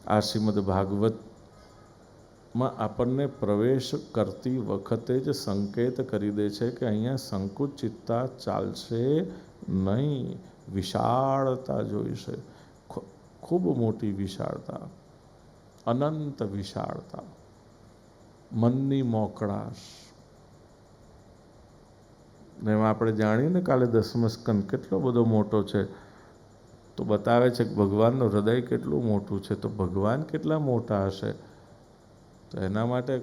આ શ્રીમદ ભાગવતમાં આપણને પ્રવેશ કરતી વખતે જ સંકેત કરી દે છે કે અહીંયા સંકુચિતતા ચાલશે નહીં, વિશાળતા જોઈશે, ખૂબ મોટી વિશાળતા, અનંત વિશાળતા, મનની મોકળાશ. એમાં આપણે જાણીએ ને કાલે 10મો સ્કંદ કેટલો બધો મોટો છે, તો બતાવે છે કે ભગવાનનું હૃદય કેટલું મોટું છે. તો ભગવાન કેટલા મોટા હશે? તો એના માટે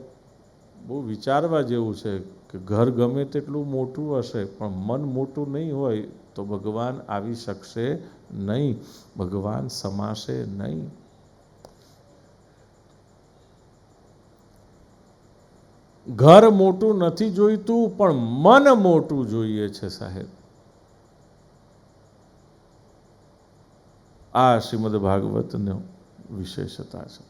બહુ વિચારવા જેવું છે કે ઘર ગમે તેટલું મોટું હશે પણ મન મોટું નહીં હોય તો ભગવાન આવી શકશે નહીં, ભગવાન સમાશે નહીં. ઘર મોટું નથી જોઈતું પણ મન મોટું જોઈએ છે સાહેબ. આ શ્રીમદ ભાગવતનો વિશેષતા છે.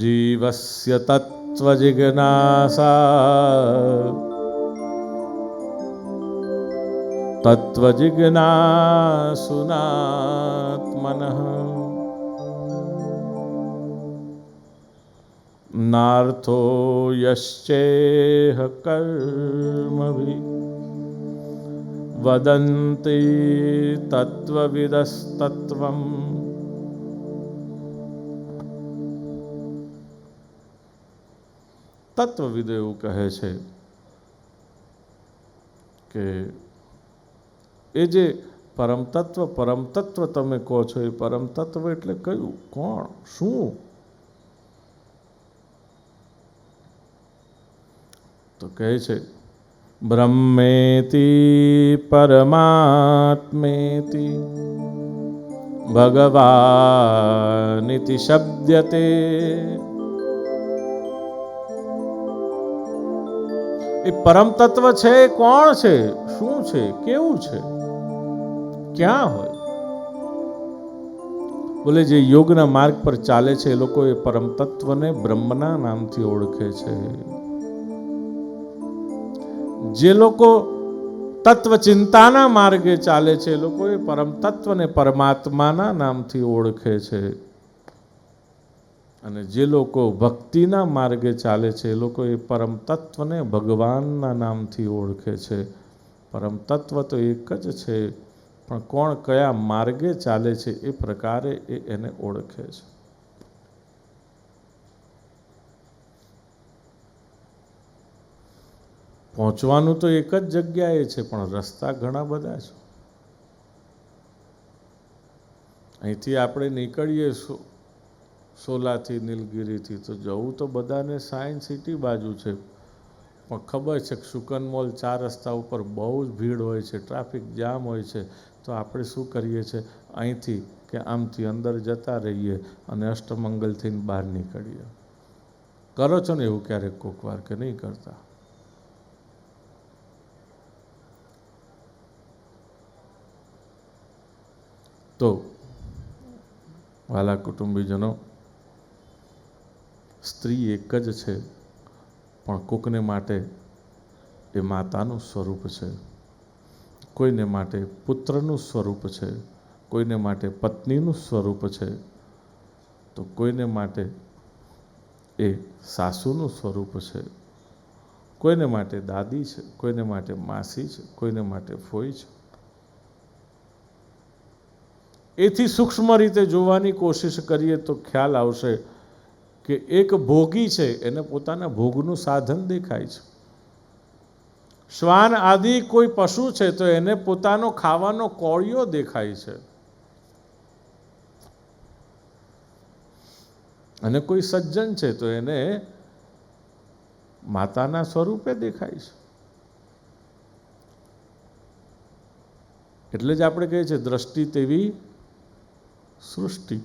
જીવસ્ય તત્વ જિજ્ઞાસા તત્વ જિજ્ઞાસુનાત્મનઃ નાર્થો યશ્ચેહ કર્મભિ વદન્તિ તત્વવિદસ્તત્વમ. તત્વવિદો એવું કહે છે કે એ જે પરમતત્વ તમે કહો છો એ પરમતત્વ એટલે કયું, કોણ, શું? તો કહે છે બ્રહ્મેતિ પરમાત્મેતિ ભગવાનિતિ શબ્દતે. એ પરમ તત્વ છે, કોણ છે, શું છે, કેવું છે, ક્યાં હોય? બોલે જે યોગના માર્ગ પર ચાલે છે એ લોકો એ પરમ તત્વને બ્રહ્મના નામથી ઓળખે છે. જે લોકો તત્વ ચિંતાના માર્ગે ચાલે છે એ લોકો એ પરમ તત્વને પરમાત્માના નામથી ઓળખે છે. અને જે લોકો ભક્તિના માર્ગે ચાલે છે એ લોકો એ પરમ તત્વને ભગવાનના નામથી ઓળખે છે. પરમ તત્વ તો એક જ છે પણ કોણ કયા માર્ગે ચાલે છે એ પ્રકારે એને ઓળખે છે. પહોંચવાનું તો એક જ જગ્યાએ છે પણ રસ્તા ઘણા બધા છે. અહીંથી આપણે નીકળીએ સોલાથી, નીલગિરીથી, તો જવું તો બધાને સાયન્સ સિટી બાજુ છે પણ ખબર છે કે શુકન મોલ 4 રસ્તા ઉપર બહુ જ ભીડ હોય છે, ટ્રાફિક જામ હોય છે. તો આપણે શું કરીએ છીએ, અહીંથી કે આમથી અંદર જતા રહીએ અને અષ્ટમંગલથી બહાર નીકળીએ. કરો છો ને એવું ક્યારેક કોક વાર કે નહીં કરતા? તો વાલા કુટુંબીજનો, સ્ત્રી એક જ છે પણ કોકને માટે એ માતાનું સ્વરૂપ છે, કોઈને માટે પુત્રનું સ્વરૂપ છે, કોઈને માટે પત્નીનું સ્વરૂપ છે, તો કોઈને માટે એ સાસુનું સ્વરૂપ છે, કોઈને માટે દાદી છે, કોઈને માટે માસી છે, કોઈને માટે ફોઈ છે. એથી સૂક્ષ્મ રીતે જોવાની કોશિશ કરીએ તો ખ્યાલ આવશે કે એક ભોગી છે એને પોતાના ભોગનું સાધન દેખાય છે. શ્વાન આદિ કોઈ પશુ છે તો એને પોતાનો ખાવાનો કોળિયો દેખાય છે. અને કોઈ સજ્જન છે તો એને માતાના સ્વરૂપે દેખાય છે. એટલે જ આપણે કહીએ છીએ દ્રષ્ટિ તેવી સૃષ્ટિ.